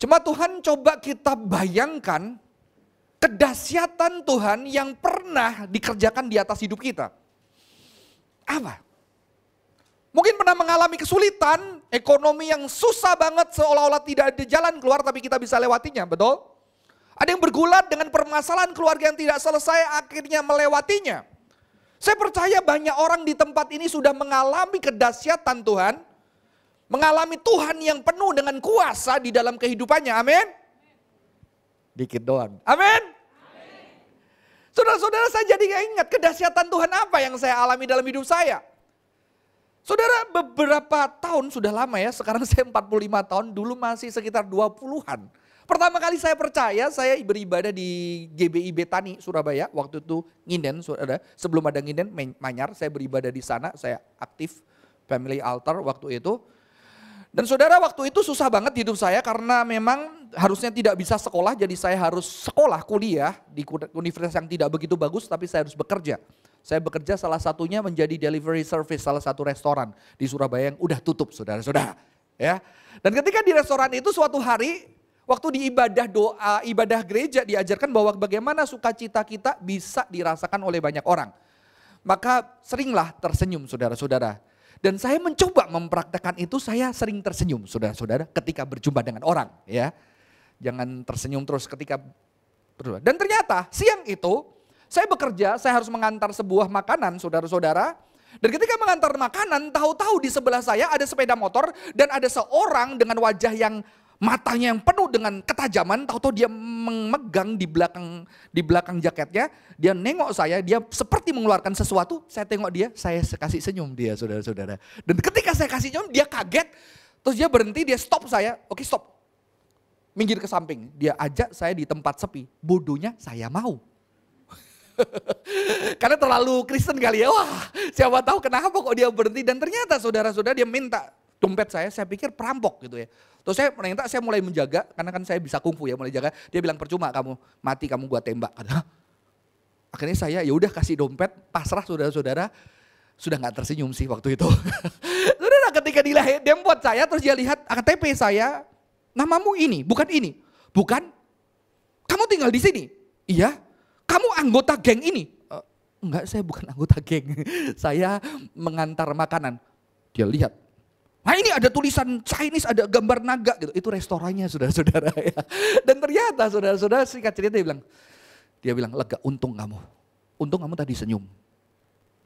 Cuma Tuhan coba kita bayangkan kedahsyatan Tuhan yang pernah dikerjakan di atas hidup kita. Apa? Mungkin pernah mengalami kesulitan, ekonomi yang susah banget seolah-olah tidak ada jalan keluar tapi kita bisa lewatinya, betul? Ada yang bergulat dengan permasalahan keluarga yang tidak selesai akhirnya melewatinya. Saya percaya banyak orang di tempat ini sudah mengalami kedahsyatan Tuhan. Mengalami Tuhan yang penuh dengan kuasa di dalam kehidupannya, amin? Dikit doang, amin? Saudara-saudara, saya jadi ingat kedahsyatan Tuhan apa yang saya alami dalam hidup saya. Saudara, beberapa tahun sudah lama ya, sekarang saya 45 tahun, dulu masih sekitar 20-an. Pertama kali saya percaya, saya beribadah di GBI Betani, Surabaya. Waktu itu nginden, saudara. Sebelum ada nginden, Manyar, saya beribadah di sana. Saya aktif family altar waktu itu. Dan saudara, waktu itu susah banget hidup saya karena memang harusnya tidak bisa sekolah. Jadi saya harus sekolah, kuliah di universitas yang tidak begitu bagus, tapi saya harus bekerja. Saya bekerja salah satunya menjadi delivery service salah satu restoran di Surabaya yang udah tutup, saudara-saudara. Ya. Dan ketika di restoran itu suatu hari, waktu di ibadah gereja diajarkan bahwa bagaimana sukacita kita bisa dirasakan oleh banyak orang. Maka seringlah tersenyum, saudara-saudara. Dan saya mencoba mempraktekkan itu, saya sering tersenyum, saudara-saudara, ketika berjumpa dengan orang. Ya, jangan tersenyum terus ketika berjumpa. Dan ternyata siang itu, saya bekerja, saya harus mengantar sebuah makanan, saudara-saudara. Dan ketika mengantar makanan, tahu-tahu di sebelah saya ada sepeda motor dan ada seorang dengan wajah yang matanya yang penuh dengan ketajaman. Tahu-tahu dia memegang di belakang jaketnya, dia nengok saya, dia seperti mengeluarkan sesuatu. Saya tengok dia, saya kasih senyum dia, saudara-saudara. Dan ketika saya kasih senyum, dia kaget. Terus dia berhenti, dia stop saya. Oke, stop. Minggir ke samping. Dia ajak saya di tempat sepi. Bodohnya saya mau. Karena terlalu Kristen kali ya. Wah, siapa tahu kenapa kok dia berhenti. Dan ternyata saudara-saudara dia minta dompet saya pikir perampok gitu ya. Terus saya mulai menjaga, karena kan saya bisa kungfu ya, mulai jaga. Dia bilang percuma kamu mati, kamu gua tembak. Akhirnya saya ya udah kasih dompet, pasrah saudara-saudara. Sudah nggak tersenyum sih waktu itu. Saudara, ketika dia buat saya, terus dia lihat KTP saya, namamu ini, bukan ini. Bukan, kamu tinggal di sini. Iya. Kamu anggota geng ini? Enggak, saya bukan anggota geng. Saya mengantar makanan. Dia lihat. Nah ini ada tulisan Chinese, ada gambar naga gitu. Itu restorannya saudara-saudara ya. Dan ternyata saudara-saudara singkat cerita dia bilang lega, untung kamu. Untung kamu tadi senyum.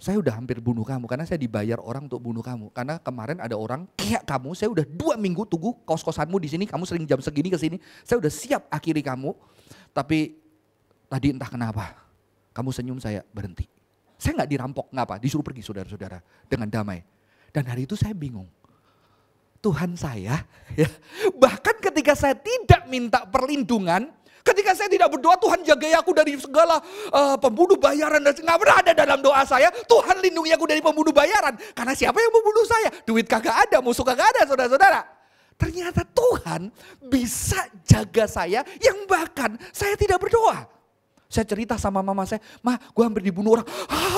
Saya udah hampir bunuh kamu karena saya dibayar orang untuk bunuh kamu. Karena kemarin ada orang kayak kamu, saya udah 2 minggu tunggu kos-kosanmu di sini. Kamu sering jam segini ke sini. Saya udah siap akhiri kamu. Tapi tadi entah kenapa, kamu senyum, saya berhenti. Saya nggak dirampok, ngapa? Disuruh pergi saudara-saudara dengan damai. Dan hari itu saya bingung. Tuhan saya, ya, bahkan ketika saya tidak minta perlindungan, ketika saya tidak berdoa, Tuhan jagai aku dari segala pembunuh bayaran. Dan nggak pernah ada dalam doa saya, Tuhan lindungi aku dari pembunuh bayaran. Karena siapa yang membunuh saya? Duit kagak ada, musuh kagak ada saudara-saudara. Ternyata Tuhan bisa jaga saya yang bahkan saya tidak berdoa. Saya cerita sama mama saya, "Ma, gue hampir dibunuh orang."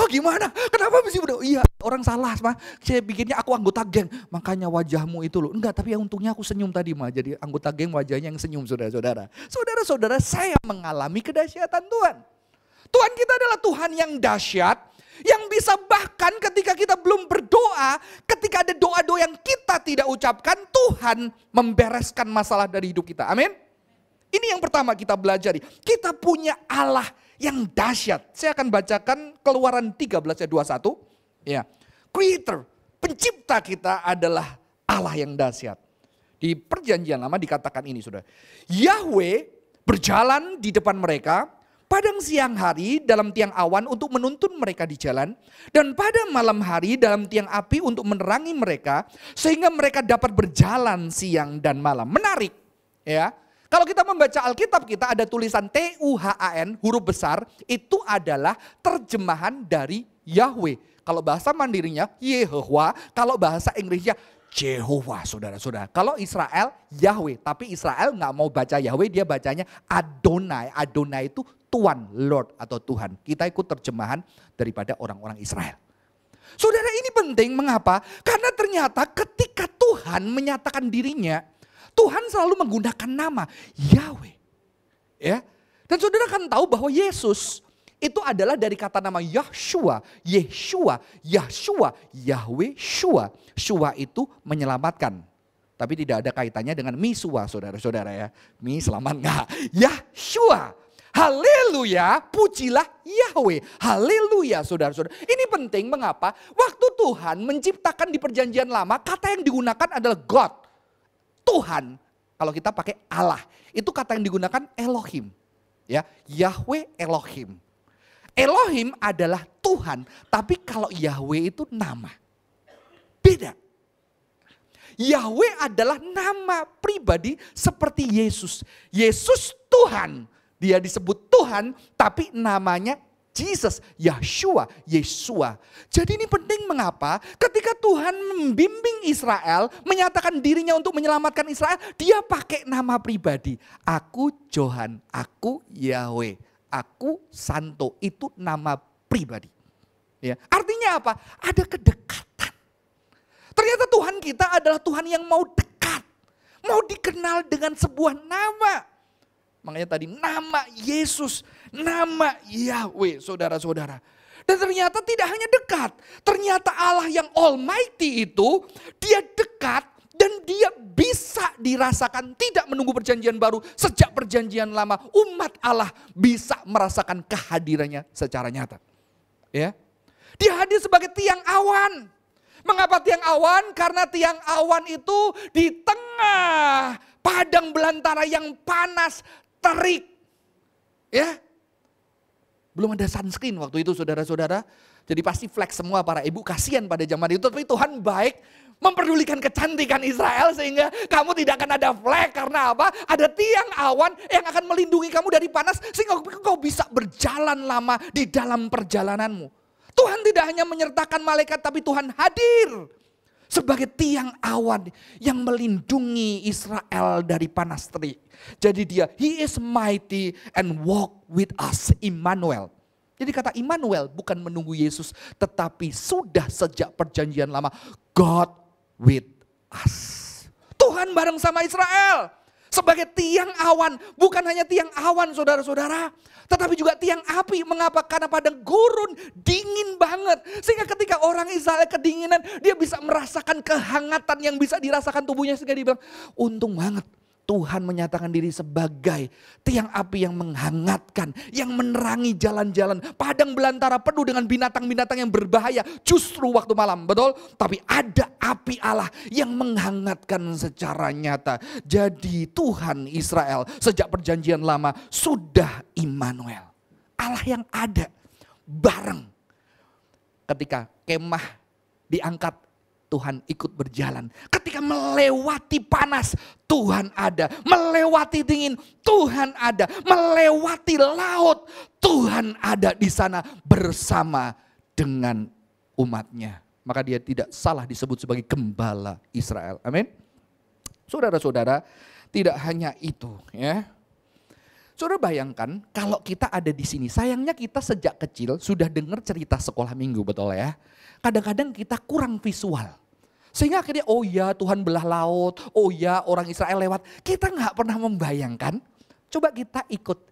Gimana? Kenapa mesti bunuh? Iya, orang salah, Ma. Saya bikinnya aku anggota geng. Makanya wajahmu itu loh. Enggak, tapi untungnya aku senyum tadi, Ma. Jadi anggota geng wajahnya yang senyum, saudara-saudara. Saudara-saudara, saya mengalami kedahsyatan Tuhan. Tuhan kita adalah Tuhan yang dahsyat, yang bisa bahkan ketika kita belum berdoa, ketika ada doa-doa yang kita tidak ucapkan, Tuhan membereskan masalah dari hidup kita. Amin. Ini yang pertama kita belajari. Kita punya Allah yang dahsyat. Saya akan bacakan Keluaran 13 ayat 21. Ya. Creator, pencipta kita adalah Allah yang dahsyat. Di Perjanjian Lama dikatakan ini, Saudara. Yahweh berjalan di depan mereka pada siang hari dalam tiang awan untuk menuntun mereka di jalan, dan pada malam hari dalam tiang api untuk menerangi mereka sehingga mereka dapat berjalan siang dan malam. Menarik, ya. Kalau kita membaca Alkitab kita ada tulisan Tuhan, huruf besar, itu adalah terjemahan dari Yahweh. Kalau bahasa mandirinya Yehovah, kalau bahasa Inggrisnya Jehovah, saudara-saudara. Kalau Israel, Yahweh. Tapi Israel nggak mau baca Yahweh, dia bacanya Adonai. Adonai itu Tuhan, Lord atau Tuhan. Kita ikut terjemahan daripada orang-orang Israel. Saudara, ini penting, mengapa? Karena ternyata ketika Tuhan menyatakan dirinya, Tuhan selalu menggunakan nama Yahweh. Ya. Dan saudara kan tahu bahwa Yesus itu adalah dari kata nama Yahshua, Yeshua, Yahshua, Yahweh, Shua. Shua itu menyelamatkan. Tapi tidak ada kaitannya dengan Misua, saudara-saudara ya. Mi selamat enggak? Yahshua. Haleluya, pujilah Yahweh. Haleluya, saudara-saudara. Ini penting, mengapa? Waktu Tuhan menciptakan di perjanjian lama, kata yang digunakan adalah God. Tuhan, kalau kita pakai Allah, itu kata yang digunakan Elohim. Ya, Yahweh Elohim. Elohim adalah Tuhan, tapi kalau Yahweh itu nama. Beda. Yahweh adalah nama pribadi seperti Yesus. Yesus Tuhan, dia disebut Tuhan, tapi namanya Jesus, Yahshua, Yeshua. Jadi ini penting, mengapa? Ketika Tuhan membimbing Israel, menyatakan dirinya untuk menyelamatkan Israel, dia pakai nama pribadi. Aku Johan, aku Yahweh, aku Santo, itu nama pribadi. Ya, artinya apa? Ada kedekatan. Ternyata Tuhan kita adalah Tuhan yang mau dekat. Mau dikenal dengan sebuah nama. Makanya tadi nama Yesus, nama Yahweh, saudara-saudara. Dan ternyata tidak hanya dekat. Ternyata Allah yang Almighty itu, dia dekat dan dia bisa dirasakan, tidak menunggu perjanjian baru. Sejak perjanjian lama, umat Allah bisa merasakan kehadirannya secara nyata. Ya, dia hadir sebagai tiang awan. Mengapa tiang awan? Karena tiang awan itu di tengah padang belantara yang panas, terik. Ya. Belum ada sunscreen waktu itu, saudara-saudara. Jadi pasti flex semua para ibu, kasihan pada zaman itu. Tapi Tuhan baik, memperdulikan kecantikan Israel sehingga kamu tidak akan ada flek. Karena apa? Ada tiang awan yang akan melindungi kamu dari panas sehingga kau bisa berjalan lama di dalam perjalananmu. Tuhan tidak hanya menyertakan malaikat, tapi Tuhan hadir sebagai tiang awan yang melindungi Israel dari panas terik. Jadi dia, He is mighty and walk with us, Immanuel. Jadi kata Immanuel bukan menunggu Yesus, tetapi sudah sejak perjanjian lama, God with us. Tuhan bareng sama Israel. Sebagai tiang awan, bukan hanya tiang awan saudara-saudara, tetapi juga tiang api. Mengapa? Karena padang gurun dingin banget. Sehingga ketika orang Israel kedinginan, dia bisa merasakan kehangatan yang bisa dirasakan tubuhnya. Sehingga dia bilang, untung banget Tuhan menyatakan diri sebagai tiang api yang menghangatkan, yang menerangi jalan-jalan. Padang belantara penuh dengan binatang-binatang yang berbahaya justru waktu malam, betul? Tapi ada api Allah yang menghangatkan secara nyata. Jadi Tuhan Israel sejak perjanjian lama sudah Immanuel. Allah yang ada bareng. Ketika kemah diangkat, Tuhan ikut berjalan. Ketika melewati panas, Tuhan ada. Melewati dingin, Tuhan ada. Melewati laut, Tuhan ada di sana bersama dengan umatnya. Maka dia tidak salah disebut sebagai gembala Israel. Amin. Saudara-saudara, tidak hanya itu ya. Saudara bayangkan kalau kita ada di sini, sayangnya kita sejak kecil sudah dengar cerita sekolah minggu, betul ya. Kadang-kadang kita kurang visual. Sehingga akhirnya oh ya Tuhan belah laut, oh ya orang Israel lewat. Kita nggak pernah membayangkan, coba kita ikut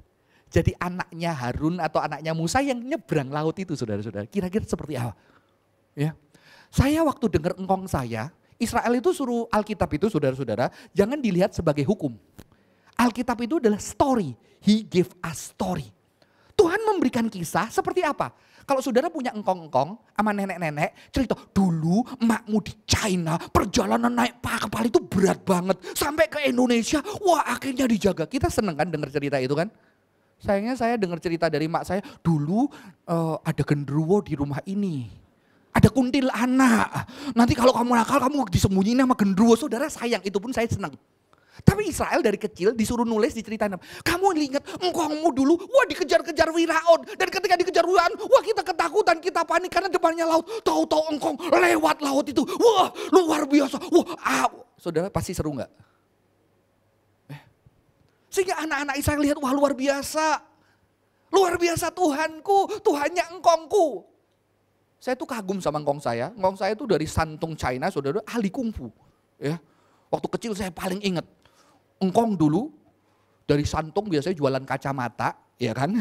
jadi anaknya Harun atau anaknya Musa yang nyebrang laut itu saudara-saudara. Kira-kira seperti apa? Ya. Saya waktu dengar engkong saya, Israel itu suruh Alkitab itu saudara-saudara, jangan dilihat sebagai hukum. Alkitab itu adalah story, He gave us story. Tuhan memberikan kisah seperti apa? Kalau saudara punya engkong-engkong sama nenek-nenek, cerita dulu emakmu di China, perjalanan naik kapal itu berat banget. Sampai ke Indonesia, wah akhirnya dijaga. Kita seneng kan dengar cerita itu kan? Sayangnya saya dengar cerita dari mak saya, dulu ada genderuwo di rumah ini. Ada kuntilanak. Nanti kalau kamu nakal, kamu disembunyiin sama genderuwo. Saudara sayang, itu pun saya senang. Tapi Israel dari kecil disuruh nulis, diceritain. Kamu ingat engkongmu dulu, wah dikejar-kejar Firaun. Dan ketika dikejar Firaun, wah kita ketakutan, kita panik karena depannya laut. Tahu-tahu engkong lewat laut itu, wah luar biasa. Wah, saudara pasti seru nggak? Sehingga anak-anak Israel lihat, wah luar biasa. Luar biasa Tuhanku, Tuhannya engkongku. Saya tuh kagum sama engkong saya. Engkong saya tuh dari Santung China, saudara, ahli kungfu. Ya. Waktu kecil saya paling ingat. Engkong dulu dari Santung biasanya jualan kacamata, ya kan?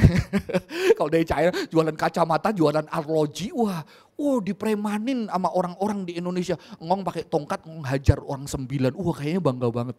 Kalau dari China jualan kacamata, jualan arloji, wah, dipremanin sama orang-orang di Indonesia. Engkong pakai tongkat hajar orang 9, kayaknya bangga banget.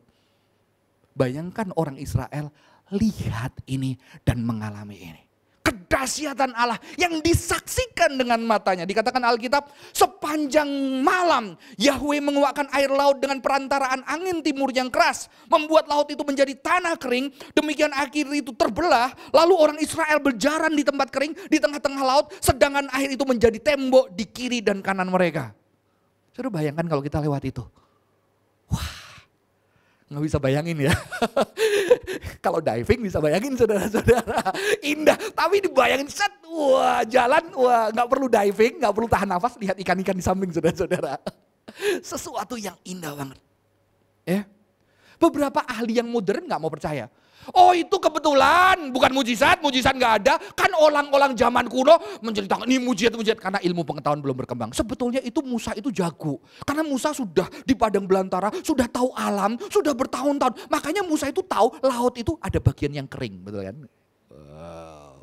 Bayangkan orang Israel lihat ini dan mengalami ini. Kedahsyatan Allah yang disaksikan dengan matanya. Dikatakan Alkitab, sepanjang malam Yahweh menguakkan air laut dengan perantaraan angin timur yang keras. Membuat laut itu menjadi tanah kering. Demikian akhir itu terbelah. Lalu orang Israel berjalan di tempat kering di tengah-tengah laut. Sedangkan air itu menjadi tembok di kiri dan kanan mereka. Saudara bayangkan kalau kita lewat itu. Nggak bisa bayangin ya. Kalau diving bisa bayangin saudara-saudara. Indah, tapi dibayangin set, jalan, nggak perlu diving, nggak perlu tahan nafas, lihat ikan-ikan di samping saudara-saudara. Sesuatu yang indah banget. Ya. Beberapa ahli yang modern nggak mau percaya. Oh itu kebetulan, bukan mujizat nggak ada. Kan orang-orang zaman kuno menceritakan ini mujizat karena ilmu pengetahuan belum berkembang. Sebetulnya itu Musa itu jago. Karena Musa sudah di padang belantara, sudah tahu alam, sudah bertahun-tahun. Makanya Musa itu tahu laut itu ada bagian yang kering, betul kan?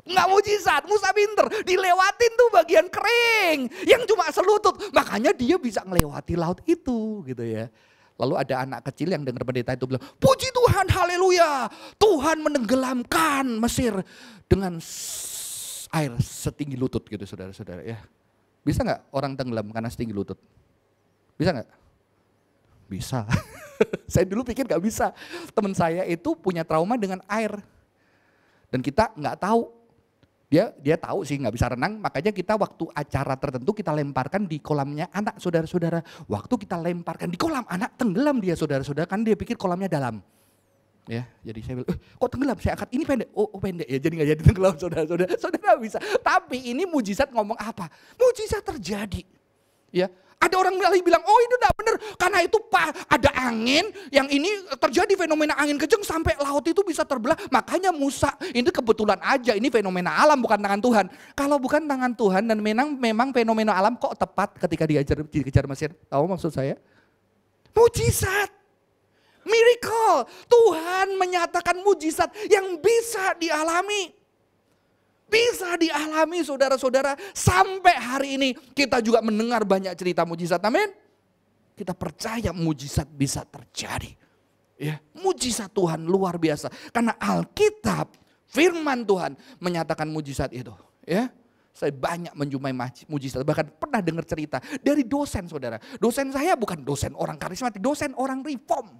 Nggak mujizat, Musa pinter, dilewatin tuh bagian kering yang cuma selutut. Makanya dia bisa ngelewati laut itu gitu ya. Lalu ada anak kecil yang dengar pendeta itu bilang, puji Tuhan, haleluya. Tuhan menenggelamkan Mesir dengan air setinggi lutut gitu saudara-saudara ya. Bisa nggak orang tenggelam karena setinggi lutut? Bisa nggak? Bisa. Saya dulu pikir nggak bisa. Teman saya itu punya trauma dengan air. Dan kita nggak tahu. Dia tahu sih nggak bisa renang, makanya kita waktu acara tertentu kita lemparkan di kolamnya anak saudara-saudara. Waktu kita lemparkan di kolam anak tenggelam dia saudara-saudara, kan dia pikir kolamnya dalam. Ya, jadi saya bilang, kok tenggelam? Saya angkat, ini pendek. Oh pendek ya, jadi nggak jadi tenggelam saudara-saudara. Saudara bisa. Tapi ini mujizat ngomong apa? Mujizat terjadi. Ya, ada orang bilang, oh itu enggak benar. Karena itu ada angin, yang ini terjadi fenomena angin kencang sampai laut itu bisa terbelah. Makanya Musa, ini kebetulan aja, ini fenomena alam bukan tangan Tuhan. Kalau bukan tangan Tuhan dan memang fenomena alam kok tepat ketika dikejar Mesir. Tahu maksud saya? Mujizat. Miracle. Tuhan menyatakan mujizat yang bisa dialami. Bisa dialami saudara-saudara, sampai hari ini kita juga mendengar banyak cerita mujizat, amin. Kita percaya mujizat bisa terjadi. Ya, mujizat Tuhan luar biasa. Karena Alkitab, firman Tuhan menyatakan mujizat itu. Ya, saya banyak menjumpai mujizat, bahkan pernah dengar cerita dari dosen saudara. Dosen saya bukan dosen orang karismatik, dosen orang reform.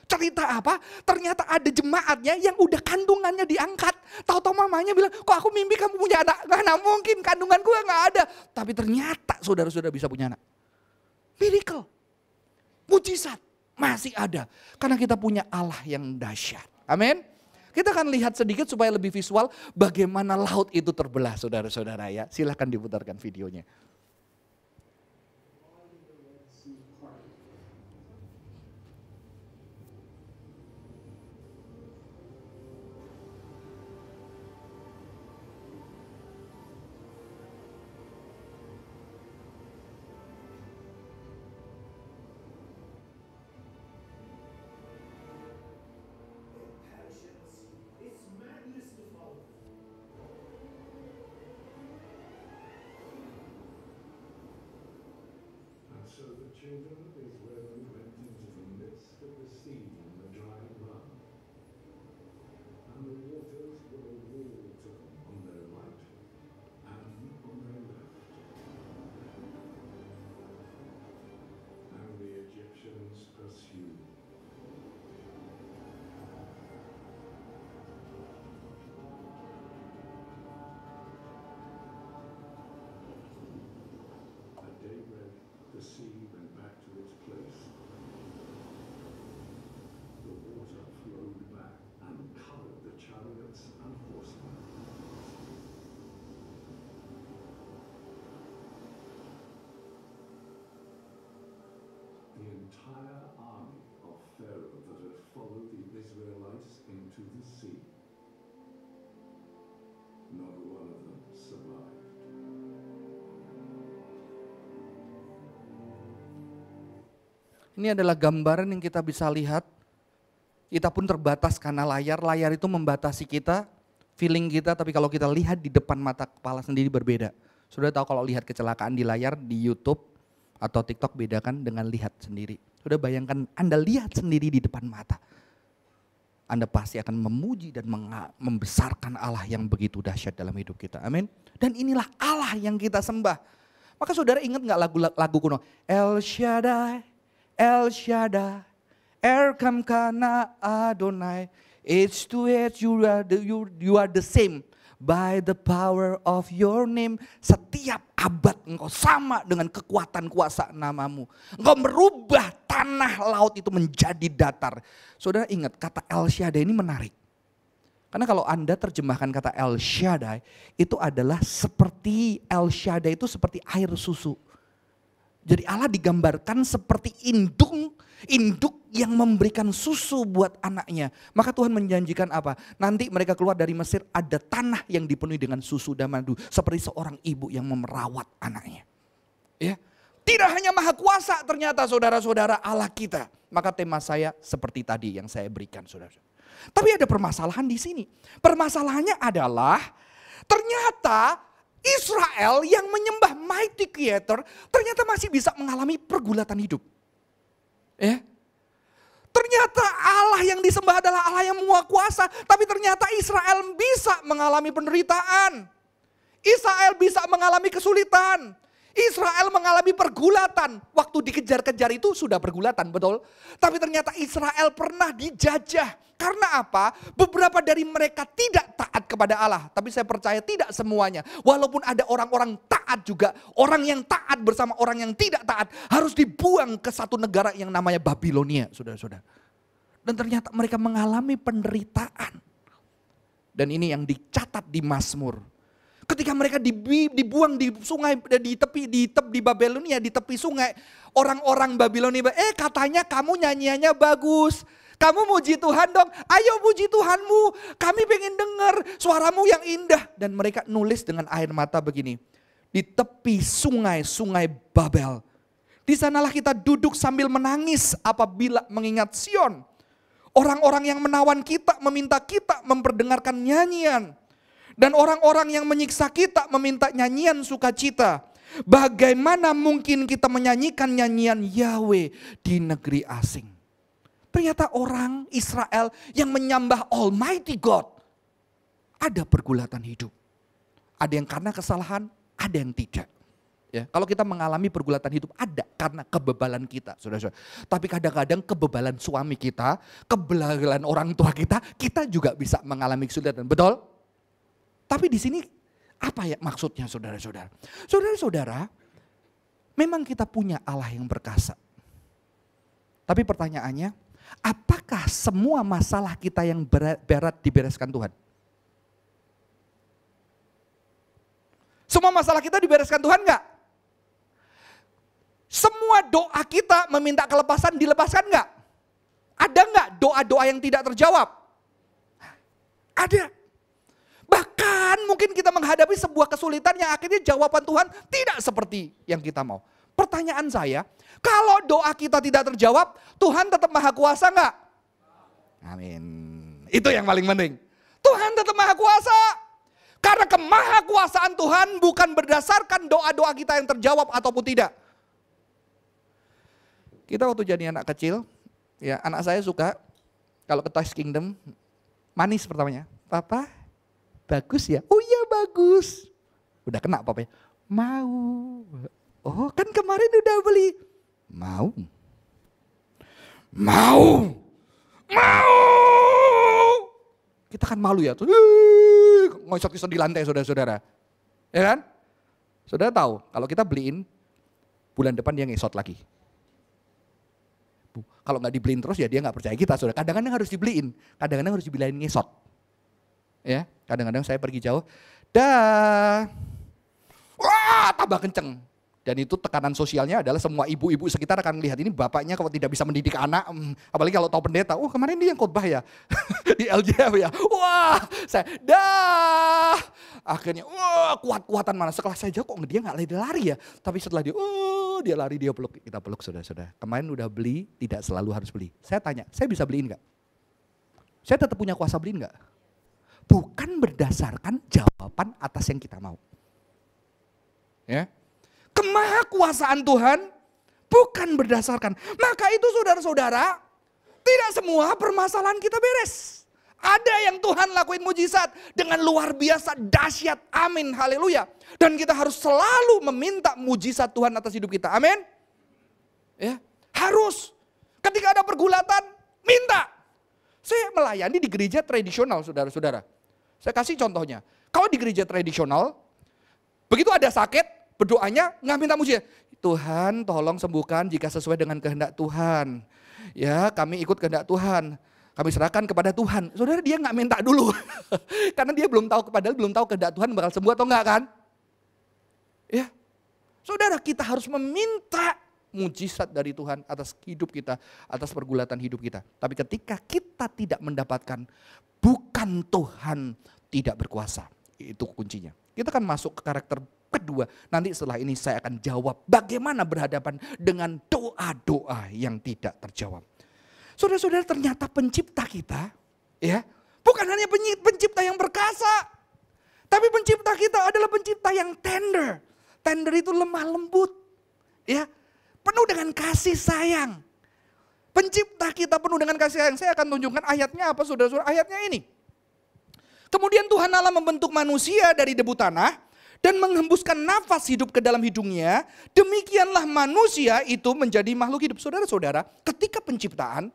Cerita apa? Ternyata ada jemaatnya yang udah kandungannya diangkat. Tahu-tahu mamanya bilang, kok aku mimpi kamu punya anak? Nggak mungkin, kandungan gue nggak ada. Tapi ternyata saudara-saudara bisa punya anak. Miracle. Mujizat masih ada. Karena kita punya Allah yang dahsyat. Amin. Kita akan lihat sedikit supaya lebih visual bagaimana laut itu terbelah saudara-saudara ya. Silahkan diputarkan videonya. So the children of Israel went into the midst of the sea in the dry land, and the waters were a wall to them on their right and on their left. And the Egyptians pursued. At daybreak, the sea went back to its place. The water flowed back and covered the chariots and horsemen. The entire army of Pharaoh that had followed the Israelites into the sea, not one of them survived. Ini adalah gambaran yang kita bisa lihat Kita pun terbatas karena layar itu membatasi kita, feeling kita, tapi kalau kita lihat di depan mata kepala sendiri berbeda. Sudah tahu kalau lihat kecelakaan di layar di YouTube atau TikTok beda kan dengan lihat sendiri. Sudah bayangkan Anda lihat sendiri di depan mata. Anda pasti akan memuji dan membesarkan Allah yang begitu dahsyat dalam hidup kita. Amin. Dan inilah Allah yang kita sembah. Maka saudara ingat gak lagu kuno? El Shaddai, El Shaddai, Erkamkana Adonai. Age to age you are the same. By the power of your name. Setiap abad engkau sama dengan kekuatan kuasa namamu. Engkau merubah tanah laut itu menjadi datar. Saudara ingat kata El Shaddai ini menarik. Karena kalau Anda terjemahkan kata El Shaddai. Itu adalah seperti El Shaddai itu seperti air susu. Jadi Allah digambarkan seperti induk yang memberikan susu buat anaknya. Maka Tuhan menjanjikan apa? Nanti mereka keluar dari Mesir ada tanah yang dipenuhi dengan susu dan madu. Seperti seorang ibu yang memerawat anaknya. Ya, tidak hanya maha kuasa ternyata saudara-saudara Allah kita. Maka tema saya seperti tadi yang saya berikan saudara-saudara. Tapi ada permasalahan di sini. Permasalahannya adalah ternyata Israel yang menyembah Mighty Creator ternyata masih bisa mengalami pergulatan hidup. Ya. Ternyata Allah yang disembah adalah Allah yang maha kuasa, tapi ternyata Israel bisa mengalami penderitaan. Israel bisa mengalami kesulitan. Israel mengalami pergulatan. Waktu dikejar-kejar itu sudah pergulatan, betul? Tapi ternyata Israel pernah dijajah. Karena apa? Beberapa dari mereka tidak taat kepada Allah. Tapi saya percaya tidak semuanya. Walaupun ada orang-orang taat juga. Orang yang taat bersama orang yang tidak taat. Harus dibuang ke satu negara yang namanya Babilonia, saudara-saudara. Dan ternyata mereka mengalami penderitaan. Dan ini yang dicatat di Mazmur. Ketika mereka dibuang di sungai, di Babilonia, di tepi sungai. Orang-orang Babilonia, katanya kamu nyanyiannya bagus. Kamu muji Tuhan dong, ayo puji Tuhanmu. Kami pengen dengar suaramu yang indah. Dan mereka nulis dengan air mata begini. Di tepi sungai Babel. Di sanalah kita duduk sambil menangis apabila mengingat Sion. Orang-orang yang menawan kita meminta kita memperdengarkan nyanyian. Dan orang-orang yang menyiksa kita meminta nyanyian sukacita. Bagaimana mungkin kita menyanyikan nyanyian Yahweh di negeri asing? Ternyata orang Israel yang menyembah Almighty God. Ada pergulatan hidup. Ada yang karena kesalahan, ada yang tidak. Ya, kalau kita mengalami pergulatan hidup ada karena kebebalan kita, saudara-saudara. Tapi kadang-kadang kebebalan suami kita, kebebalan orang tua kita juga bisa mengalami kesulitan. Betul? Tapi di sini apa ya maksudnya saudara-saudara? Saudara-saudara, memang kita punya Allah yang perkasa. Tapi pertanyaannya, apakah semua masalah kita yang berat dibereskan Tuhan? Semua masalah kita dibereskan Tuhan enggak? Semua doa kita meminta kelepasan dilepaskan enggak? Ada enggak doa-doa yang tidak terjawab? Ada. Bahkan mungkin kita menghadapi sebuah kesulitan yang akhirnya jawaban Tuhan tidak seperti yang kita mau. Pertanyaan saya, kalau doa kita tidak terjawab, Tuhan tetap maha kuasa enggak? Amin. Itu yang paling penting. Tuhan tetap maha kuasa. Karena kemahakuasaan Tuhan bukan berdasarkan doa-doa kita yang terjawab ataupun tidak. Kita waktu jadi anak kecil, ya anak saya suka kalau ke Toys Kingdom, manis pertamanya. Papa, bagus ya? Oh iya bagus. Udah kena papa ya? Mau. Oh kan kemarin udah beli. Mau. Mau. Mau. Kita kan malu ya. Ngosok-ngosok di lantai saudara-saudara. Ya kan? Saudara tahu kalau kita beliin bulan depan dia ngesot lagi. Kalau nggak dibeliin terus ya dia nggak percaya kita saudara. Kadang-kadang harus dibeliin. Kadang-kadang harus dibilangin ngesot. Ya, kadang-kadang saya pergi jauh. Dah. Wah, tambah kenceng. Dan itu tekanan sosialnya adalah semua ibu-ibu sekitar akan lihat ini bapaknya kalau tidak bisa mendidik anak. Apalagi kalau tahu pendeta, oh kemarin dia yang khotbah ya. Di LJF ya. Wah, saya dah. Akhirnya, wah kuat-kuatan mana. Setelah saya jauh kok dia gak lari ya. Tapi setelah dia lari dia peluk. Kita peluk saudara-saudara. Kemarin udah beli, tidak selalu harus beli. Saya tanya, saya bisa beliin gak? Saya tetap punya kuasa beliin enggak? Bukan berdasarkan jawaban atas yang kita mau. Ya. Kemahakuasaan Tuhan bukan berdasarkan. Maka itu saudara-saudara, tidak semua permasalahan kita beres. Ada yang Tuhan lakuin mujizat dengan luar biasa dahsyat. Amin, haleluya. Dan kita harus selalu meminta mujizat Tuhan atas hidup kita. Amin. Ya, harus. Ketika ada pergulatan, minta. Saya melayani di gereja tradisional, saudara-saudara. Saya kasih contohnya. Kalau di gereja tradisional, begitu ada sakit, berdoanya nggak minta mujizat. Tuhan tolong sembuhkan jika sesuai dengan kehendak Tuhan. Ya, kami ikut kehendak Tuhan. Kami serahkan kepada Tuhan. Saudara, dia nggak minta dulu. Karena dia belum tahu kehendak Tuhan bakal sembuh atau enggak kan? Ya. Saudara, kita harus meminta mujizat dari Tuhan atas hidup kita, atas pergulatan hidup kita. Tapi ketika kita tidak mendapatkan, bukan Tuhan tidak berkuasa. Itu kuncinya. Kita akan masuk ke karakter kedua. Nanti setelah ini saya akan jawab bagaimana berhadapan dengan doa-doa yang tidak terjawab. Saudara-saudara, ternyata pencipta kita, ya, bukan hanya pencipta yang perkasa, tapi pencipta kita adalah pencipta yang tender. Tender itu lemah lembut, ya, penuh dengan kasih sayang. Pencipta kita penuh dengan kasih sayang. Saya akan tunjukkan ayatnya apa, saudara-saudara. Ayatnya ini. Kemudian Tuhan Allah membentuk manusia dari debu tanah dan menghembuskan nafas hidup ke dalam hidungnya. Demikianlah manusia itu menjadi makhluk hidup. Saudara-saudara, ketika penciptaan,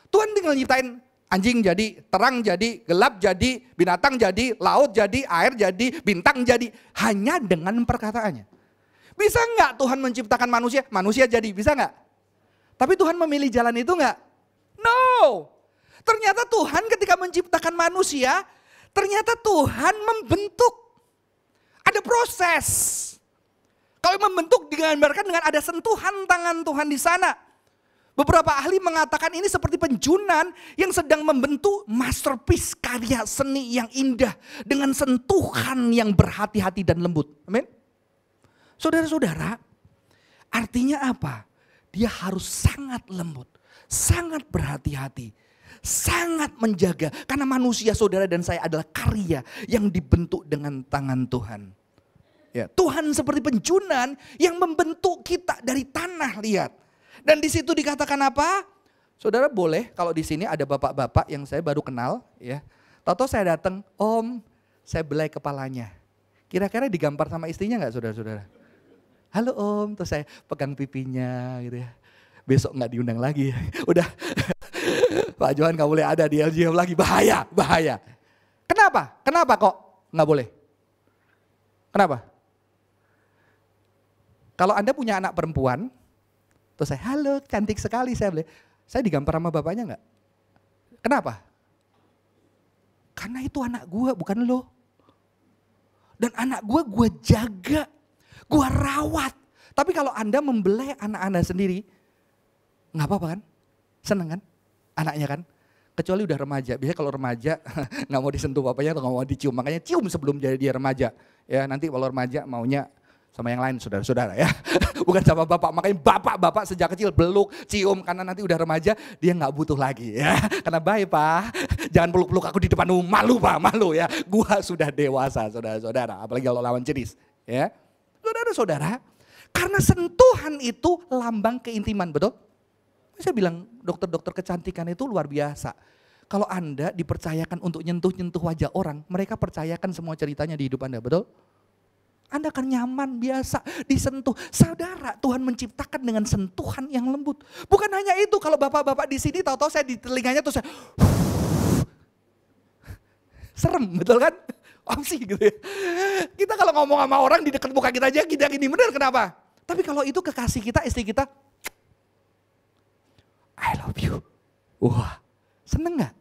Tuhan tinggal nyiptain anjing jadi, terang jadi, gelap jadi, binatang jadi, laut jadi, air jadi, bintang jadi. Hanya dengan perkataannya. Bisa nggak Tuhan menciptakan manusia? Manusia jadi, bisa nggak? Tapi Tuhan memilih jalan itu nggak? No. Ternyata Tuhan ketika menciptakan manusia, ternyata Tuhan membentuk. Ada proses. Kalau membentuk digambarkan dengan ada sentuhan tangan Tuhan di sana. Beberapa ahli mengatakan ini seperti penjunan yang sedang membentuk masterpiece karya seni yang indah dengan sentuhan yang berhati-hati dan lembut. Amin. Saudara-saudara, artinya apa? Dia harus sangat lembut, sangat berhati-hati, sangat menjaga. Karena manusia, saudara dan saya adalah karya yang dibentuk dengan tangan Tuhan. Ya, Tuhan seperti penjunan yang membentuk kita dari tanah, lihat. Dan di situ dikatakan apa? Saudara boleh kalau di sini ada bapak-bapak yang saya baru kenal, ya. Tahu-tahu saya datang, Om, saya belai kepalanya. Kira-kira digampar sama istrinya nggak, saudara-saudara? Halo Om, terus saya pegang pipinya gitu ya. Besok nggak diundang lagi. Udah, Pak Johan nggak boleh ada di LGM lagi, bahaya, bahaya. Kenapa? Kenapa kok nggak boleh? Kenapa? Kalau Anda punya anak perempuan, terus saya, halo cantik sekali, saya digampar sama bapaknya nggak? Kenapa? Karena itu anak gue, bukan lo. Dan anak gue jaga, gue rawat. Tapi kalau Anda membelai anak Anda sendiri, nggak apa-apa kan? Seneng kan? Anaknya kan? Kecuali udah remaja. Biasanya kalau remaja nggak mau disentuh bapaknya atau nggak mau dicium. Makanya cium sebelum jadi dia remaja. Ya nanti kalau remaja maunya sama yang lain, saudara-saudara ya. Bukan sama bapak. Makanya bapak-bapak sejak kecil beluk, cium. Karena nanti udah remaja dia nggak butuh lagi ya. Karena baik Pak, jangan peluk-peluk aku di depan umum. Malu Pak, malu ya. Gua sudah dewasa, saudara-saudara. Apalagi kalau lawan jenis ya. Saudara-saudara, karena sentuhan itu lambang keintiman, betul? Saya bilang dokter-dokter kecantikan itu luar biasa. Kalau Anda dipercayakan untuk nyentuh-nyentuh wajah orang, mereka percayakan semua ceritanya di hidup Anda, betul? Anda akan nyaman, biasa, disentuh. Saudara, Tuhan menciptakan dengan sentuhan yang lembut. Bukan hanya itu, kalau bapak-bapak di sini tahu-tahu saya di telinganya tuh saya serem, betul kan? Opsi gitu ya. Kita kalau ngomong sama orang di dekat muka kita aja, kita gini, benar kenapa? Tapi kalau itu kekasih kita, istri kita, I love you. Wah, seneng gak?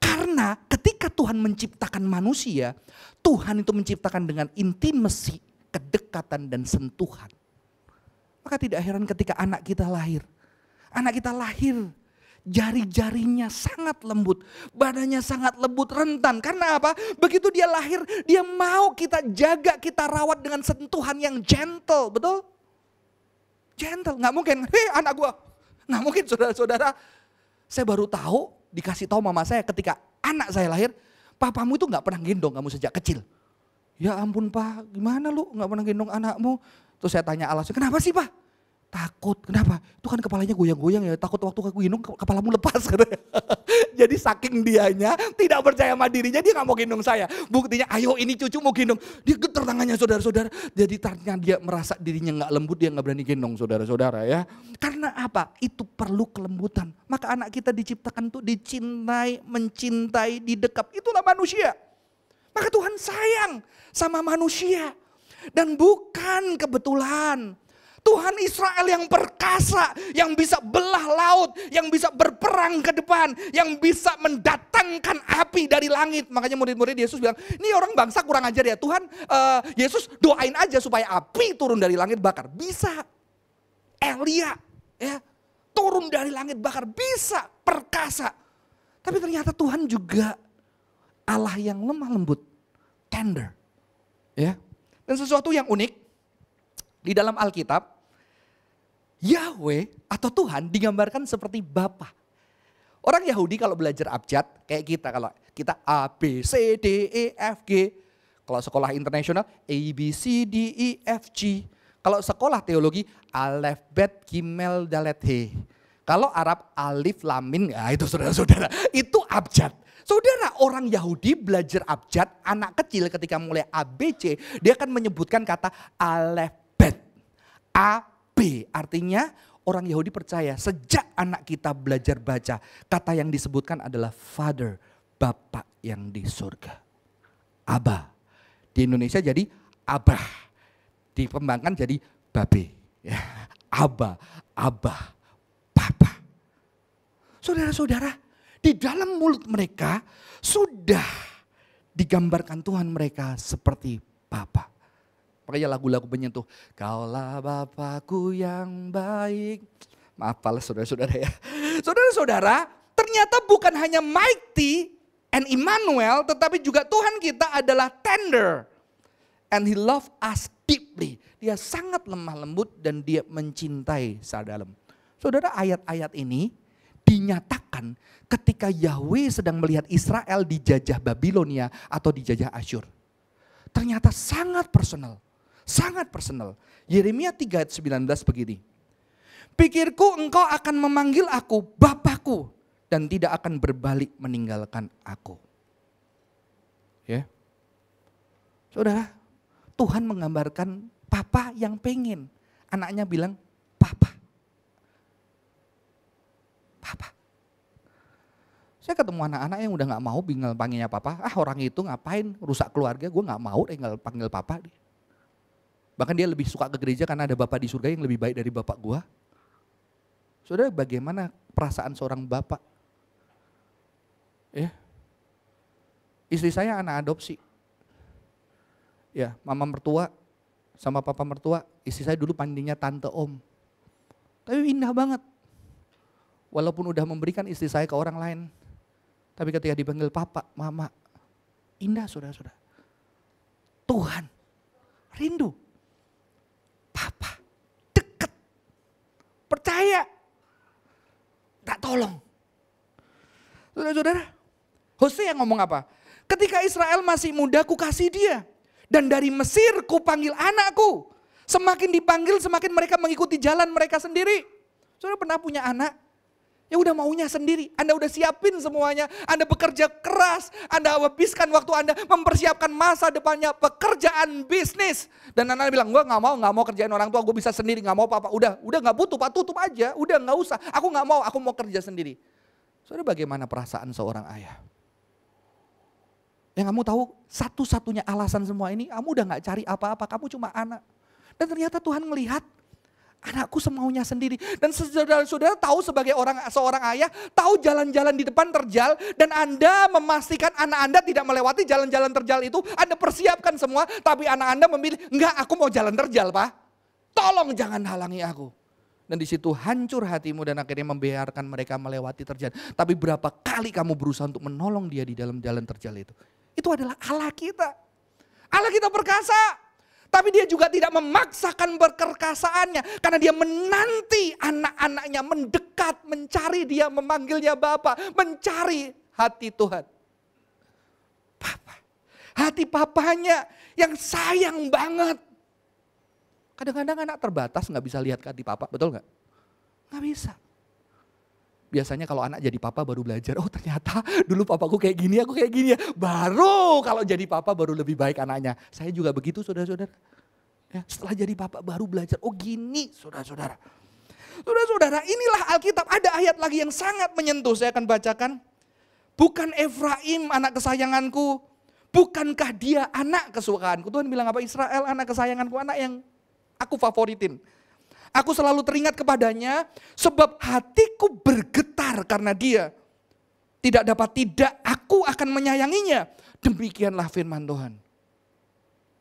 Karena ketika Tuhan menciptakan manusia, Tuhan itu menciptakan dengan intimasi, kedekatan dan sentuhan. Maka tidak heran ketika anak kita lahir. Anak kita lahir, jari-jarinya sangat lembut, badannya sangat lembut, rentan. Karena apa? Begitu dia lahir, dia mau kita jaga, kita rawat dengan sentuhan yang gentle, betul? Gentle, gak mungkin, hei anak gua. Nggak mungkin saudara-saudara, saya baru tahu, dikasih tahu mama saya ketika anak saya lahir, papamu itu gak pernah gendong kamu sejak kecil. Ya ampun Pak, gimana lu gak pernah gendong anakmu? Terus saya tanya alasan, kenapa sih Pak? Takut, kenapa? Itu kan kepalanya goyang-goyang ya, takut waktu aku gendong kepalamu lepas. Jadi saking dianya tidak percaya sama dirinya, dia gak mau gendong saya. Buktinya, ayo ini cucu mau gendong. Dia getar tangannya saudara-saudara. Jadi ternyata dia merasa dirinya gak lembut, dia gak berani gendong saudara-saudara ya. Karena apa? Itu perlu kelembutan. Maka anak kita diciptakan untuk dicintai, mencintai, didekap. Itulah manusia. Maka Tuhan sayang sama manusia. Dan bukan kebetulan. Tuhan Israel yang perkasa, yang bisa belah laut, yang bisa berperang ke depan, yang bisa mendatangkan api dari langit. Makanya murid-murid Yesus bilang, ini orang bangsa kurang ajar ya Tuhan, Yesus doain aja supaya api turun dari langit bakar. Bisa. Elia ya turun dari langit bakar, bisa, perkasa. Tapi ternyata Tuhan juga Allah yang lemah lembut, tender. Ya. Dan sesuatu yang unik, di dalam Alkitab, Yahweh atau Tuhan digambarkan seperti Bapa. Orang Yahudi kalau belajar abjad, kayak kita kalau kita A, B, C, D, E, F, G. Kalau sekolah internasional, A, B, C, D, E, F, G. Kalau sekolah teologi, Alef, Bet, Gimel, Dalet, He. Kalau Arab, Alif, Lamin, ya itu saudara-saudara, itu abjad. Saudara, orang Yahudi belajar abjad, anak kecil ketika mulai A, B, C, dia akan menyebutkan kata Alef, Bet, A, B. Artinya orang Yahudi percaya sejak anak kita belajar baca, kata yang disebutkan adalah Father, Bapa yang di surga. Abba. Di Indonesia jadi Abah. Dikembangkan jadi Babe. Ya. Abba, Abah, Papa. Saudara-saudara, di dalam mulut mereka sudah digambarkan Tuhan mereka seperti Bapa. Makanya lagu-lagu menyentuh, kaulah Bapakku yang baik. Maaf pales saudara-saudara ya. Saudara-saudara, ternyata bukan hanya mighty and Immanuel, tetapi juga Tuhan kita adalah tender. And He love us deeply. Dia sangat lemah lembut dan dia mencintai sedalam. Saudara, ayat-ayat ini dinyatakan ketika Yahweh sedang melihat Israel dijajah Babilonia atau dijajah Asyur. Ternyata sangat personal. Sangat personal. Yeremia 3 ayat 19 begini. Pikirku engkau akan memanggil aku Bapakku dan tidak akan berbalik meninggalkan aku. Ya. Saudara, Tuhan menggambarkan papa yang pengen. Anaknya bilang, Papa. Papa. Saya ketemu anak-anak yang udah gak mau tinggal panggilnya papa. Orang itu ngapain rusak keluarga, gue gak mau tinggal panggil papa. Bahkan dia lebih suka ke gereja karena ada Bapa di surga yang lebih baik dari Bapak gua. Saudara, bagaimana perasaan seorang bapak? Ya. Istri saya anak adopsi. Ya, mama mertua sama papa mertua, istri saya dulu panggilnya tante om. Tapi indah banget. Walaupun udah memberikan istri saya ke orang lain. Tapi ketika dipanggil papa, mama, indah saudara-saudara. Tuhan, rindu. Papa, dekat, percaya, tak tolong. Saudara-saudara, Hosea ngomong apa? Ketika Israel masih muda, ku kasih dia. Dan dari Mesir ku panggil anakku. Semakin dipanggil, semakin mereka mengikuti jalan mereka sendiri. Saudara pernah punya anak? Ya udah maunya sendiri, Anda udah siapin semuanya, Anda bekerja keras, Anda habiskan waktu Anda mempersiapkan masa depannya, pekerjaan bisnis. Dan anak bilang, gue gak mau kerjain orang tua, gue bisa sendiri, gak mau papa. Udah gak butuh pak, tutup aja, udah gak usah, aku gak mau, aku mau kerja sendiri. Saudara, bagaimana perasaan seorang ayah? Yang kamu tahu satu-satunya alasan semua ini, kamu udah gak cari apa-apa, kamu cuma anak. Dan ternyata Tuhan melihat, anakku semaunya sendiri. Dan saudara-saudara tahu sebagai seorang ayah, tahu jalan-jalan di depan terjal, dan Anda memastikan anak Anda tidak melewati jalan-jalan terjal itu, Anda persiapkan semua, tapi anak Anda memilih, enggak aku mau jalan terjal pak, tolong jangan halangi aku. Dan di situ hancur hatimu dan akhirnya membiarkan mereka melewati terjal. Tapi berapa kali kamu berusaha untuk menolong dia di dalam jalan terjal itu. Itu adalah Allah kita. Allah kita perkasa. Tapi dia juga tidak memaksakan perkasaannya. Karena dia menanti anak-anaknya mendekat, mencari dia, memanggilnya Bapa, mencari hati Tuhan. hati papanya yang sayang banget. Kadang-kadang anak terbatas nggak bisa lihat ke hati papa, betul nggak? Nggak bisa. Biasanya kalau anak jadi papa baru belajar, oh ternyata dulu papaku kayak gini, aku kayak gini ya. Baru kalau jadi papa baru lebih baik anaknya. Saya juga begitu saudara-saudara. Ya, setelah jadi papa baru belajar, oh gini saudara-saudara. Saudara-saudara, inilah Alkitab, ada ayat lagi yang sangat menyentuh, saya akan bacakan. Bukan Efraim anak kesayanganku, bukankah dia anak kesukaanku. Tuhan bilang apa? Israel anak kesayanganku, anak yang aku favoritin. Aku selalu teringat kepadanya sebab hatiku bergetar karena dia. Tidak dapat tidak, aku akan menyayanginya. Demikianlah firman Tuhan.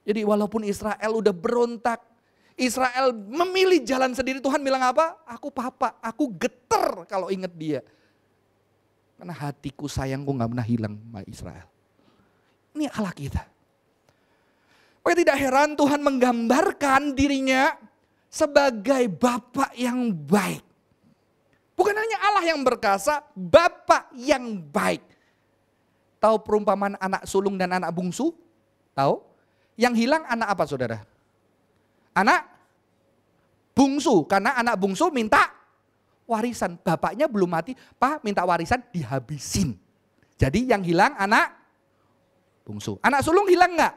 Jadi walaupun Israel udah berontak, Israel memilih jalan sendiri, Tuhan bilang apa? Aku papa, aku getar kalau ingat dia. Karena hatiku sayangku gak pernah hilang sama Israel. Ini Allah kita. Maka tidak heran Tuhan menggambarkan dirinya sebagai Bapa yang baik. Bukan hanya Allah yang berkasa, Bapa yang baik. Tahu perumpamaan anak sulung dan anak bungsu? Tahu? Yang hilang anak apa saudara? Anak bungsu, karena anak bungsu minta warisan. Bapaknya belum mati, Pak minta warisan dihabisin. Jadi yang hilang anak bungsu. Anak sulung hilang enggak?